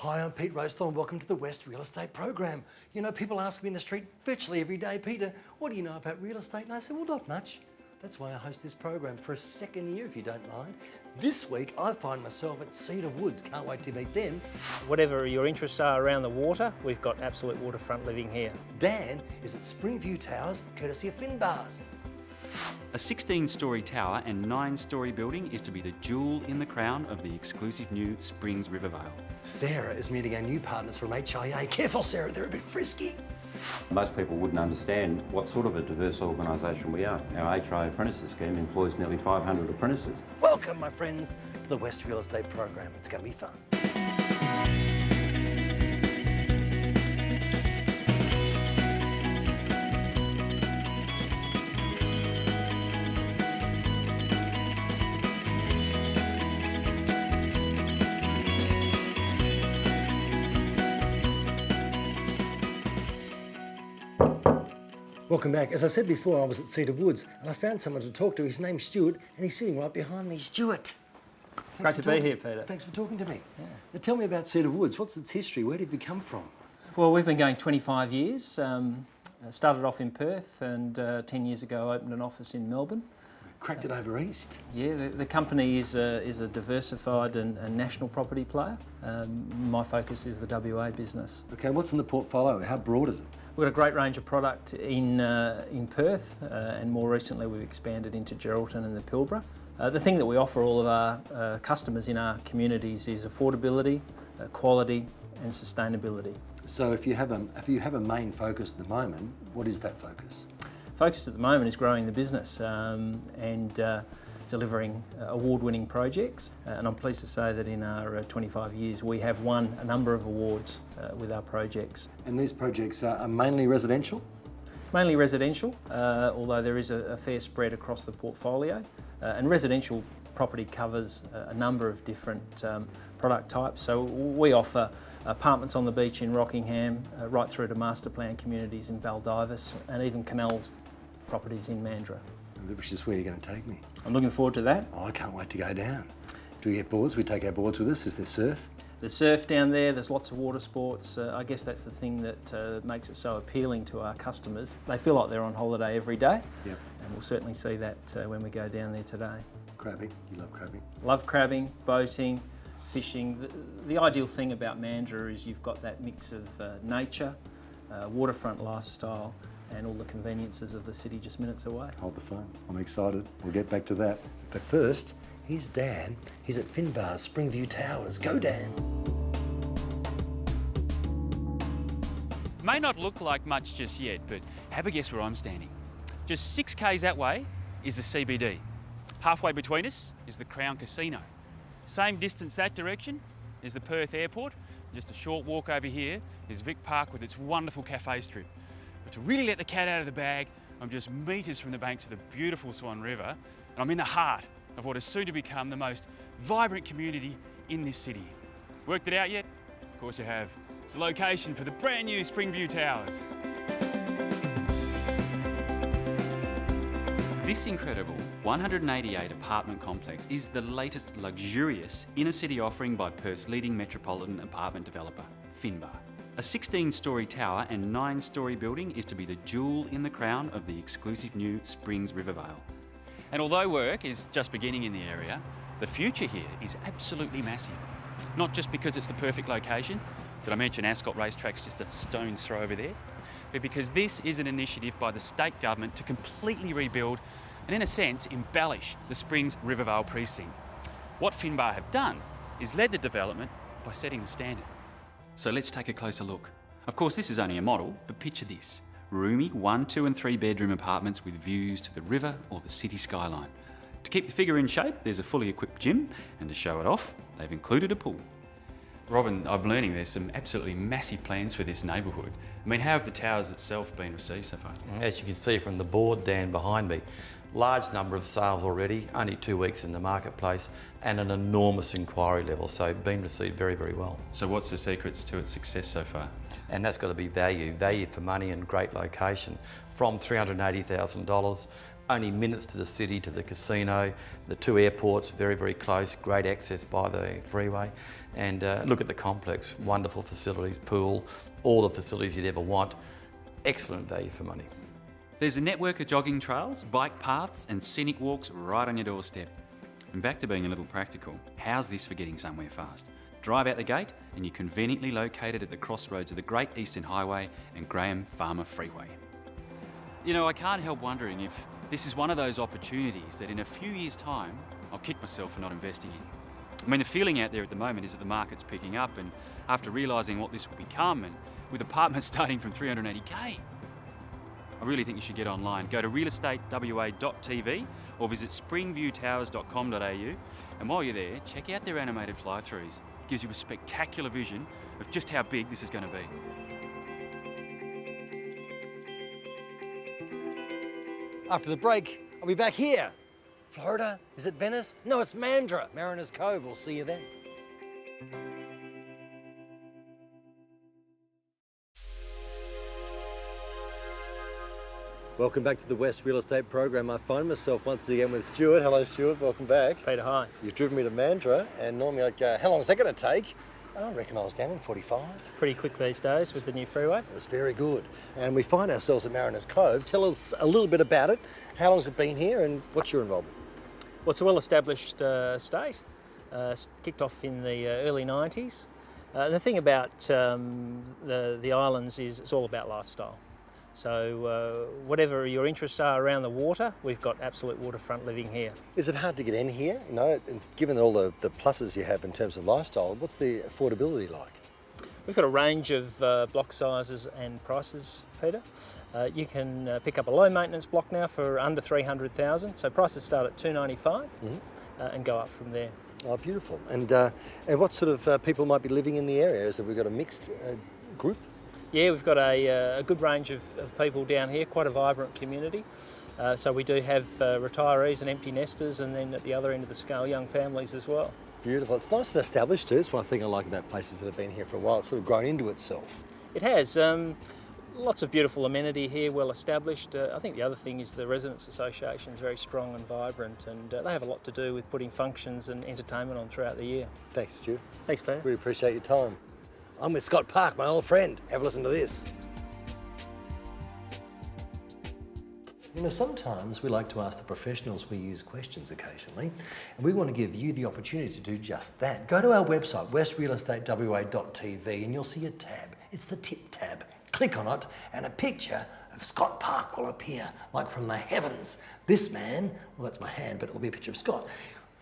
Hi, I'm Pete Rosethorn and welcome to the West Real Estate Program. You know, people ask me in the street virtually every day, Peter, what do you know about real estate? And I said, well, not much. That's why I host this program for a second year, if you don't mind. This week, I find myself at Cedar Woods. Can't wait to meet them. Whatever your interests are around the water, we've got absolute waterfront living here. Dan is at Springview Towers, courtesy of Finbars. A 16-storey tower and 9-storey building is to be the jewel in the crown of the exclusive new Springs Rivervale. Sarah is meeting our new partners from HIA. Careful, Sarah, they're a bit frisky. Most people wouldn't understand what sort of a diverse organisation we are. Our HIA apprentices scheme employs nearly 500 apprentices. Welcome, my friends, to the West Real Estate Program. It's going to be fun. Welcome back. As I said before, I was at Cedar Woods and I found someone to talk to. His name's Stuart and he's sitting right behind me. Stuart. Great to be here, Peter. Thanks for talking to me. Yeah. Now tell me about Cedar Woods. What's its history? Where did you come from? Well, we've been going 25 years. Started off in Perth and 10 years ago opened an office in Melbourne. Cracked it over east. Yeah, the company is a diversified and national property player. My focus is the WA business. Okay, what's in the portfolio? How broad is it? We've got a great range of product in Perth and more recently we've expanded into Geraldton and the Pilbara. The thing that we offer all of our customers in our communities is affordability, quality and sustainability. So if you have a main focus at the moment, what is that focus? Focus at the moment is growing the business and delivering award-winning projects. And I'm pleased to say that in our 25 years we have won a number of awards with our projects. And these projects are mainly residential? Mainly residential, although there is a fair spread across the portfolio. And residential property covers a number of different product types. So we offer apartments on the beach in Rockingham, right through to master plan communities in Baldivis and even canal properties in Mandurah. Which is where you're going to take me. I'm looking forward to that. Oh, I can't wait to go down. Do we get boards? We take our boards with us. Is there surf? There's surf down there, there's lots of water sports. I guess that's the thing that makes it so appealing to our customers. They feel like they're on holiday every day. Yep. And we'll certainly see that when we go down there today. Crabbing, you love crabbing? Love crabbing, boating, fishing. The ideal thing about Mandurah is you've got that mix of nature, waterfront lifestyle, and all the conveniences of the city just minutes away. Hold the phone. I'm excited. We'll get back to that. But first, here's Dan. He's at Finbar's Springview Towers. Go, Dan. May not look like much just yet, but have a guess where I'm standing. Just 6 k's that way is the CBD. Halfway between us is the Crown Casino. Same distance that direction is the Perth Airport. Just a short walk over here is Vic Park with its wonderful cafe strip. But to really let the cat out of the bag, I'm just metres from the banks of the beautiful Swan River, and I'm in the heart of what is soon to become the most vibrant community in this city. Worked it out yet? Of course you have. It's the location for the brand new Springview Towers. This incredible 188 apartment complex is the latest luxurious inner city offering by Perth's leading metropolitan apartment developer, Finbar. A 16-storey tower and 9-storey building is to be the jewel in the crown of the exclusive new Springs Rivervale. And although work is just beginning in the area, the future here is absolutely massive. Not just because it's the perfect location, did I mention Ascot Racetrack's just a stone's throw over there, but because this is an initiative by the state government to completely rebuild and, in a sense, embellish the Springs Rivervale precinct. What Finbar have done is led the development by setting the standard. So let's take a closer look. Of course, this is only a model, but picture this. Roomy 1, 2 and 3 bedroom apartments with views to the river or the city skyline. To keep the figure in shape, there's a fully equipped gym, and to show it off, they've included a pool. Robin, I'm learning there's some absolutely massive plans for this neighbourhood. I mean, how have the towers itself been received so far? As you can see from the board, Dan, behind me, large number of sales already, only 2 weeks in the marketplace, and an enormous inquiry level, so been received very, very well. So what's the secrets to its success so far? And that's got to be value for money and great location. From $380,000 only minutes to the city, to the casino, the 2 airports, very, very close, great access by the freeway. And look at the complex, wonderful facilities, pool, all the facilities you'd ever want. Excellent value for money. There's a network of jogging trails, bike paths and scenic walks right on your doorstep. And back to being a little practical, how's this for getting somewhere fast? Drive out the gate and you're conveniently located at the crossroads of the Great Eastern Highway and Graham Farmer Freeway. You know, I can't help wondering if this is one of those opportunities that in a few years' time, I'll kick myself for not investing in. I mean, the feeling out there at the moment is that the market's picking up, and after realising what this will become, and with apartments starting from 380k, I really think you should get online. Go to realestatewa.tv or visit springviewtowers.com.au, and while you're there, check out their animated fly-throughs. It gives you a spectacular vision of just how big this is going to be. After the break, I'll be back here. Florida? Is it Venice? No, it's Mandurah, Mariners Cove. We'll see you then. Welcome back to the West Real Estate Program. I find myself once again with Stuart. Hello, Stuart. Welcome back. Peter, hi. You've driven me to Mandurah, and normally I'd go, how long is that going to take? I reckon I was down in 45. Pretty quick these days with the new freeway. It was very good. And we find ourselves at Mariners Cove. Tell us a little bit about it. How long has it been here and what's your involvement? Well, it's a well-established estate. Kicked off in the early 90s. The thing about the islands is it's all about lifestyle. So whatever your interests are around the water, we've got absolute waterfront living here. Is it hard to get in here? You know, and given all the pluses you have in terms of lifestyle, what's the affordability like? We've got a range of block sizes and prices, Peter. You can pick up a low maintenance block now for under 300,000. So prices start at 295 and go up from there. Oh, beautiful. And what sort of people might be living in the area? Have we got a mixed group? Yeah, we've got a good range of people down here, quite a vibrant community. So we do have retirees and empty nesters, and then at the other end of the scale, young families as well. Beautiful. It's nice and established too. It's one thing I like about places that have been here for a while. It's sort of grown into itself. It has. Lots of beautiful amenity here, well established. I think the other thing is the Residents Association is very strong and vibrant, and they have a lot to do with putting functions and entertainment on throughout the year. Thanks, Stu. Thanks, Peter. We appreciate your time. I'm with Scott Park, my old friend. Have a listen to this. You know, sometimes we like to ask the professionals we use questions occasionally, and we want to give you the opportunity to do just that. Go to our website, westrealestatewa.tv, and you'll see a tab. It's the tip tab. Click on it, and a picture of Scott Park will appear, like from the heavens. This man, well, that's my hand, but it'll be a picture of Scott,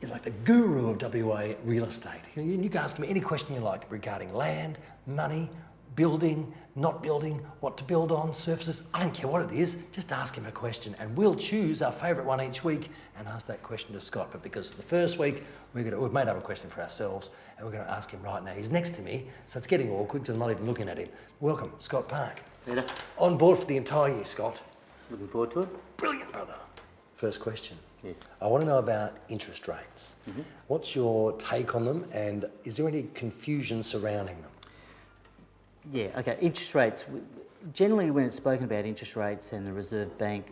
is like the guru of WA real estate. You can ask him any question you like regarding land, money, building, not building, what to build on, surfaces. I don't care what it is, just ask him a question and we'll choose our favourite one each week and ask that question to Scott. But because the first week we've made up a question for ourselves and we're going to ask him right now. He's next to me, so it's getting awkward because I'm not even looking at him. Welcome, Scott Park. Peter. On board for the entire year, Scott. Looking forward to it. Brilliant, brother. First question. Yes. I want to know about interest rates. What's your take on them, and is there any confusion surrounding them? Yeah, okay. Interest rates. Generally, when it's spoken about interest rates and the Reserve Bank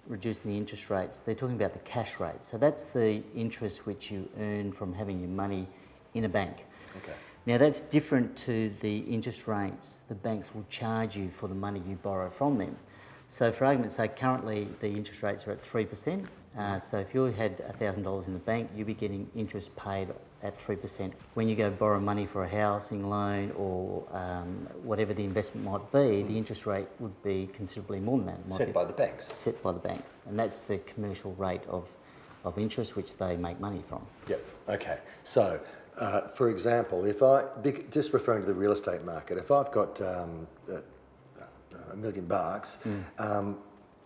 reducing the interest rates, they're talking about the cash rate. So that's the interest which you earn from having your money in a bank. Okay. Now that's different to the interest rates the banks will charge you for the money you borrow from them. So for argument's sake, currently the interest rates are at 3%. So if you had $1,000 in the bank, you'd be getting interest paid at 3%. When you go borrow money for a housing loan or whatever the investment might be, the interest rate would be considerably more than that. Set by the banks? Set by the banks. And that's the commercial rate of interest which they make money from. Yep, okay. So, for example, just referring to the real estate market, if I've got $1 million,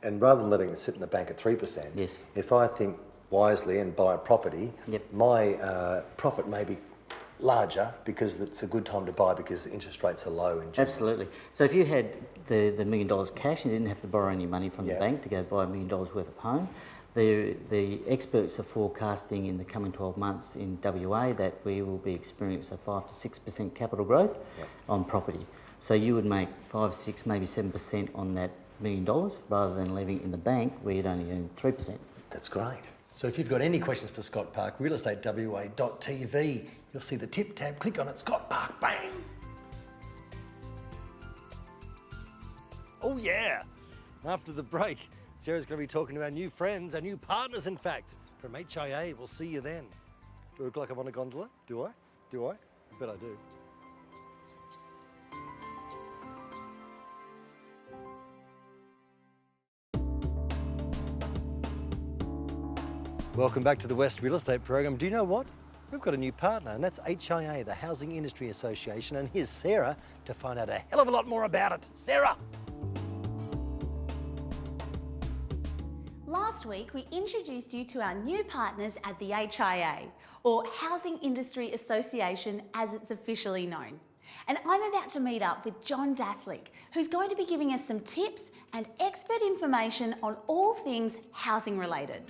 and rather than letting it sit in the bank at 3%, yes. If I think wisely and buy a property, yep. my profit may be larger because it's a good time to buy because the interest rates are low in general. Absolutely. So if you had the $1 million cash and you didn't have to borrow any money from the bank to go buy $1 million worth of home, the experts are forecasting in the coming 12 months in WA that we will be experiencing a 5 to 6% capital growth on property. So you would make 5, 6, maybe 7% on that $1 million rather than leaving it in the bank where you'd only earn 3%. That's great. So if you've got any questions for Scott Park, realestatewa.tv, you'll see the tip tab, click on it, Scott Park, bang! Oh yeah! After the break, Sarah's going to be talking to our new friends, our new partners in fact, from HIA. We'll see you then. Do I look like I'm on a gondola? Do I? Do I? I bet I do. Welcome back to the West Real Estate Program. Do you know what? We've got a new partner, and that's HIA, the Housing Industry Association, and here's Sarah to find out a hell of a lot more about it. Sarah! Last week, we introduced you to our new partners at the HIA, or Housing Industry Association as it's officially known. And I'm about to meet up with John Daslick, who's going to be giving us some tips and expert information on all things housing related.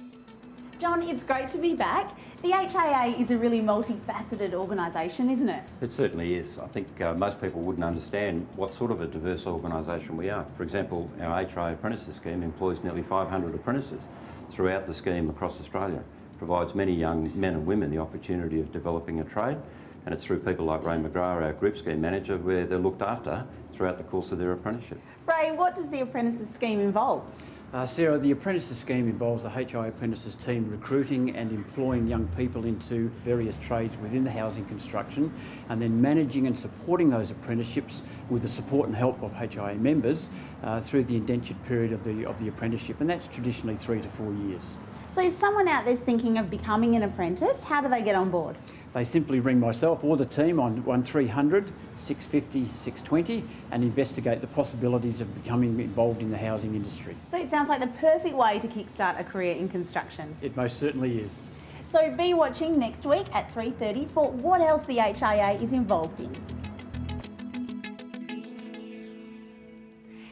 John, it's great to be back. The HIA is a really multifaceted organisation, isn't it? It certainly is. I think most people wouldn't understand what sort of a diverse organisation we are. For example, our HIA apprentices scheme employs nearly 500 apprentices throughout the scheme across Australia. It provides many young men and women the opportunity of developing a trade, and it's through people like Ray McGrath, our group scheme manager, where they're looked after throughout the course of their apprenticeship. Ray, what does the apprentices scheme involve? Sarah, the apprentices scheme involves the HIA apprentices team recruiting and employing young people into various trades within the housing construction, and then managing and supporting those apprenticeships with the support and help of HIA members through the indentured period of the apprenticeship, and that's traditionally 3 to 4 years. So if someone out there's thinking of becoming an apprentice, how do they get on board? They simply ring myself or the team on 1300 650 620 and investigate the possibilities of becoming involved in the housing industry. So it sounds like the perfect way to kickstart a career in construction. It most certainly is. So be watching next week at 3:30 for what else the HIA is involved in.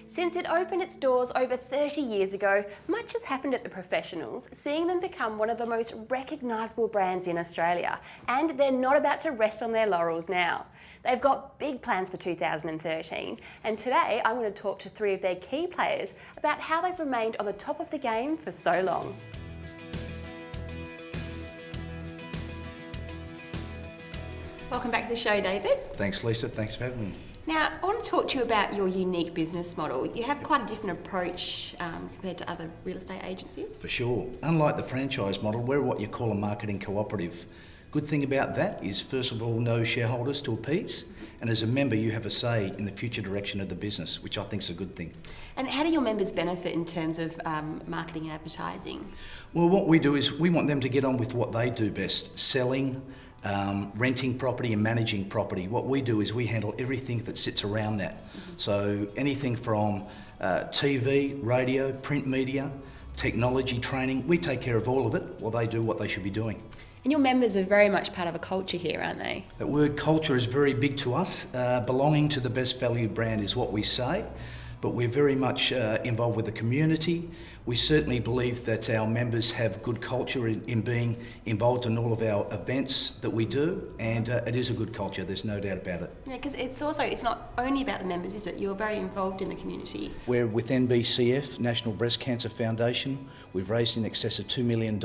Since it opened its doors over 30 years ago, much has happened at the Professionals, seeing them become one of the most recognisable brands in Australia. And they're not about to rest on their laurels now. They've got big plans for 2013, and today I'm going to talk to 3 of their key players about how they've remained on the top of the game for so long. Welcome back to the show, David. Thanks, Lisa. Thanks for having me. Now, I want to talk to you about your unique business model. You have quite a different approach compared to other real estate agencies. For sure. Unlike the franchise model, we're what you call a marketing cooperative. Good thing about that is, first of all, no shareholders to appease, and as a member you have a say in the future direction of the business, which I think is a good thing. And how do your members benefit in terms of marketing and advertising? Well, what we do is we want them to get on with what they do best, selling, renting property and managing property. What we do is we handle everything that sits around that. So anything from TV, radio, print media, technology training, we take care of all of it while they do what they should be doing. And your members are very much part of a culture here, aren't they? The word culture is very big to us. Belonging to the best value brand is what we say, but we're very much involved with the community. We certainly believe that our members have good culture in being involved in all of our events that we do, and it is a good culture, there's no doubt about it. Yeah, because it's not only about the members, is it? You're very involved in the community. We're with NBCF, National Breast Cancer Foundation. We've raised in excess of $2 million,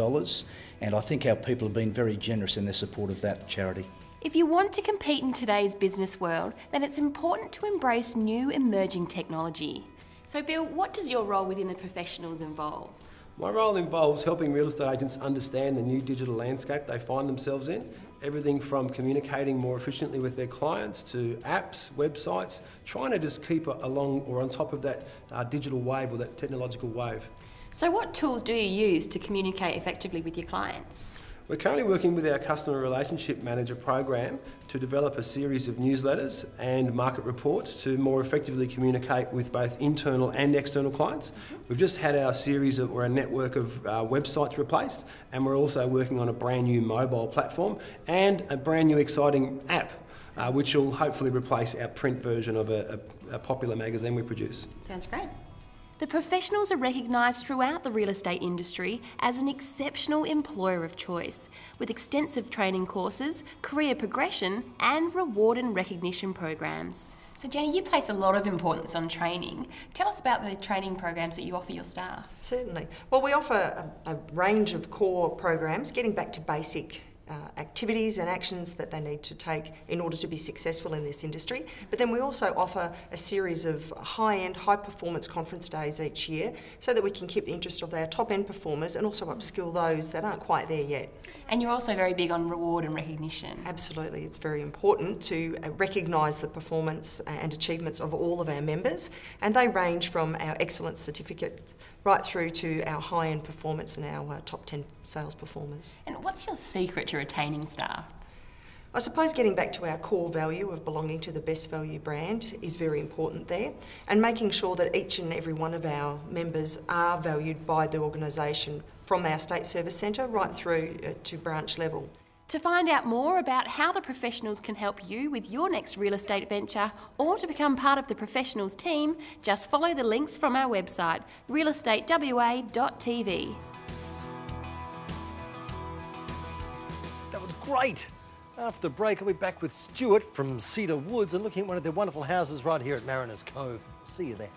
and I think our people have been very generous in their support of that charity. If you want to compete in today's business world, then it's important to embrace new emerging technology. So Bill, what does your role within the Professionals involve? My role involves helping real estate agents understand the new digital landscape they find themselves in. Everything from communicating more efficiently with their clients to apps, websites, trying to just keep along or on top of that digital wave or that technological wave. So what tools do you use to communicate effectively with your clients? We're currently working with our Customer Relationship Manager program to develop a series of newsletters and market reports to more effectively communicate with both internal and external clients. We've just had our series or a network of websites replaced, and we're also working on a brand new mobile platform and a brand new exciting app, which will hopefully replace our print version of a popular magazine we produce. Sounds great. The professionals are recognised throughout the real estate industry as an exceptional employer of choice, with extensive training courses, career progression and reward and recognition programs. So Jenny, you place a lot of importance on training. Tell us about the training programs that you offer your staff. Certainly. Well, we offer a range of core programs, getting back to basic activities and actions that they need to take in order to be successful in this industry. But then we also offer a series of high-end, high-performance conference days each year so that we can keep the interest of our top-end performers and also upskill those that aren't quite there yet. And you're also very big on reward and recognition. Absolutely. It's very important to recognise the performance and achievements of all of our members, and they range from our excellence certificate right through to our high-end performance and our top 10 sales performers. And what's your secret to retaining staff? I suppose getting back to our core value of belonging to the best value brand is very important there, and making sure that each and every one of our members are valued by the organisation from our State Service Centre right through to branch level. To find out more about how the professionals can help you with your next real estate venture or to become part of the professionals team, just follow the links from our website, realestatewa.tv. That was great. After the break, I'll be back with Stuart from Cedar Woods and looking at one of their wonderful houses right here at Mariners Cove. See you there.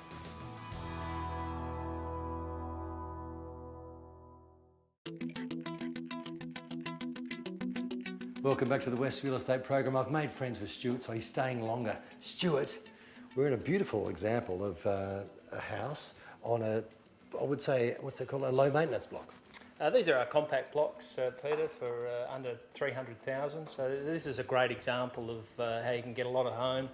Welcome back to the West Real Estate Program. I've made friends with Stuart, so he's staying longer. Stuart, we're in a beautiful example of a house on a, I would say, what's it called, a low maintenance block. These are our compact blocks, Peter, for under 300,000. So this is a great example of how you can get a lot of home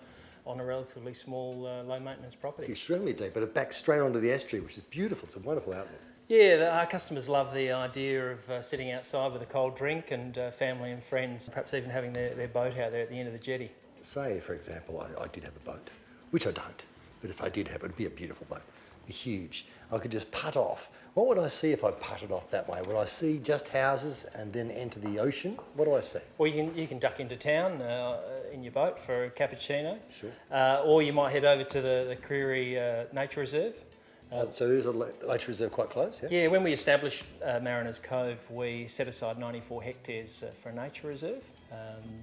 on a relatively small, low maintenance property. It's extremely deep, but it backs straight onto the estuary, which is beautiful. It's a wonderful outlook. Yeah, our customers love the idea of sitting outside with a cold drink and family and friends, perhaps even having their boat out there at the end of the jetty. Say, for example, I did have a boat, which I don't, but if I did have it, it'd be a beautiful boat. It'd be huge. I could just putt off. What would I see if I putted off that way? Would I see just houses and then enter the ocean? What do I see? Well, you can duck into town in your boat for a cappuccino. Sure. Or you might head over to the Creary Nature Reserve. So there's a nature reserve quite close, yeah? Yeah, when we established Mariners Cove, we set aside 94 hectares for a nature reserve.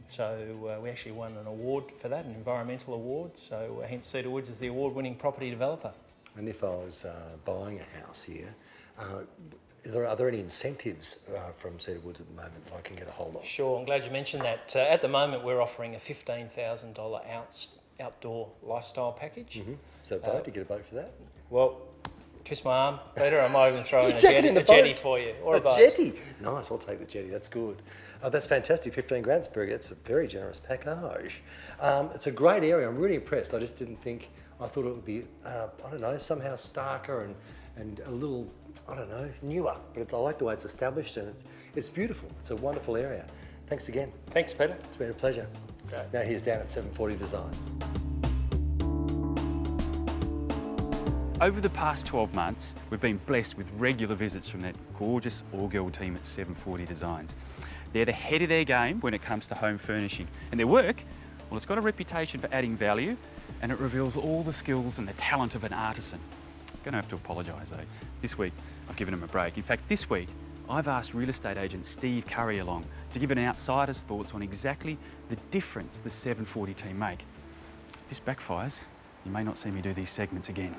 So we actually won an award for that, an environmental award. So hence Cedar Woods is the award-winning property developer. And if I was buying a house here, are there any incentives from Cedar Woods at the moment that I can get a hold of? Sure, I'm glad you mentioned that. At the moment, we're offering a $15,000 outdoor lifestyle package. Mm-hmm. Is that a boat? Do you get a boat for that? Well, twist my arm, Peter. I might even throw in a jetty for you, or a boat. Jetty? Nice, I'll take the jetty. That's good. That's fantastic. 15 grand. That's a very generous package. It's a great area. I'm really impressed. I just didn't think. I thought it would be, I don't know, somehow starker and a little, I don't know, newer. But I like the way it's established and it's beautiful. It's a wonderful area. Thanks again. Thanks, Peter. It's been a pleasure. Great. Now here's down at 740 Designs. Over the past 12 months, we've been blessed with regular visits from that gorgeous all-girl team at 740 Designs. They're the head of their game when it comes to home furnishing. And their work, well, it's got a reputation for adding value, and it reveals all the skills and the talent of an artisan. I'm going to have to apologise though. This week, I've given them a break. In fact, this week, I've asked real estate agent Steve Curry along to give an outsider's thoughts on exactly the difference the 740 team make. If this backfires, you may not see me do these segments again.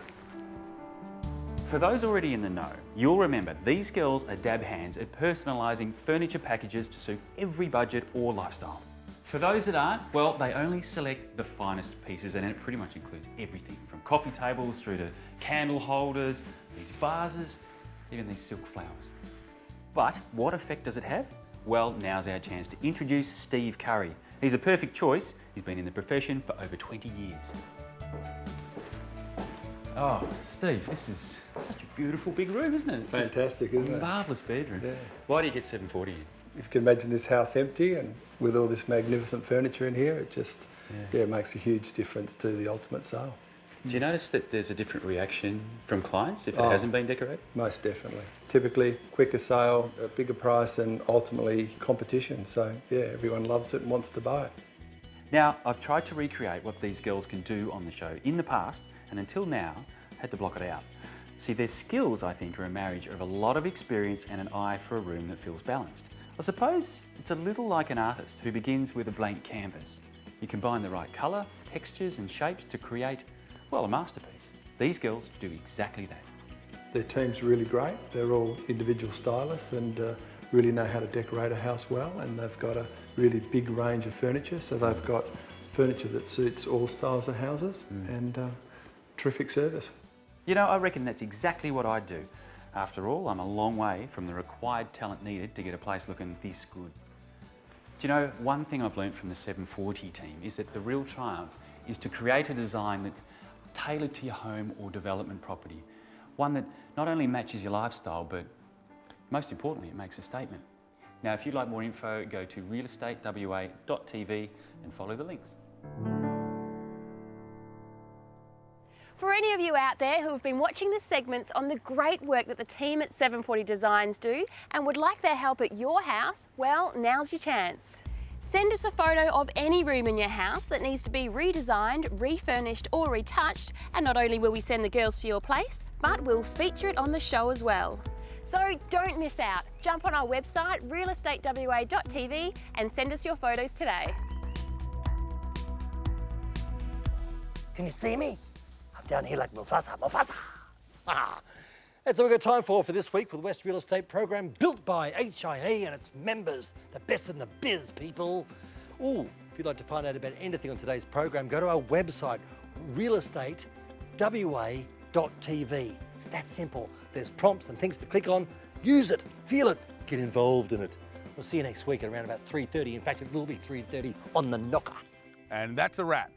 For those already in the know, you'll remember these girls are dab hands at personalising furniture packages to suit every budget or lifestyle. For those that aren't, well, they only select the finest pieces, and it pretty much includes everything from coffee tables through to candle holders, these vases, even these silk flowers. But what effect does it have? Well, now's our chance to introduce Steve Curry. He's a perfect choice. He's been in the profession for over 20 years. Oh, Steve, this is such a beautiful big room, isn't it? It's fantastic, isn't it? Marvellous bedroom. Yeah. Why do you get 740 in? If you can imagine this house empty and with all this magnificent furniture in here, it just it makes a huge difference to the ultimate sale. Do you notice that there's a different reaction from clients if it hasn't been decorated? Most definitely. Typically, quicker sale, a bigger price, and ultimately competition. So, yeah, everyone loves it and wants to buy it. Now, I've tried to recreate what these girls can do on the show in the past, and until now, had to block it out. See, their skills, I think, are a marriage of a lot of experience and an eye for a room that feels balanced. I suppose it's a little like an artist who begins with a blank canvas. You combine the right colour, textures and shapes to create, well, a masterpiece. These girls do exactly that. Their team's really great. They're all individual stylists and really know how to decorate a house well, and they've got a really big range of furniture, so they've got furniture that suits all styles of houses and terrific service. You know, I reckon that's exactly what I'd do. After all, I'm a long way from the required talent needed to get a place looking this good. Do you know, one thing I've learnt from the 740 team is that the real triumph is to create a design that's tailored to your home or development property. One that not only matches your lifestyle, but most importantly, it makes a statement. Now, if you'd like more info, go to realestatewa.tv and follow the links. For any of you out there who have been watching the segments on the great work that the team at 740 Designs do and would like their help at your house, well, now's your chance. Send us a photo of any room in your house that needs to be redesigned, refurnished or retouched, and not only will we send the girls to your place, but we'll feature it on the show as well. So don't miss out. Jump on our website, realestatewa.tv, and send us your photos today. Can you see me? I'm down here like Mufasa, Mufasa. That's all we've got time for this week for the West Real Estate Program, built by HIA and its members, the best in the biz, people. Ooh, if you'd like to find out about anything on today's program, go to our website, realestatewa.tv. It's that simple. There's prompts and things to click on. Use it, feel it, get involved in it. We'll see you next week at around about 3:30. In fact, it will be 3:30 on the knocker. And that's a wrap.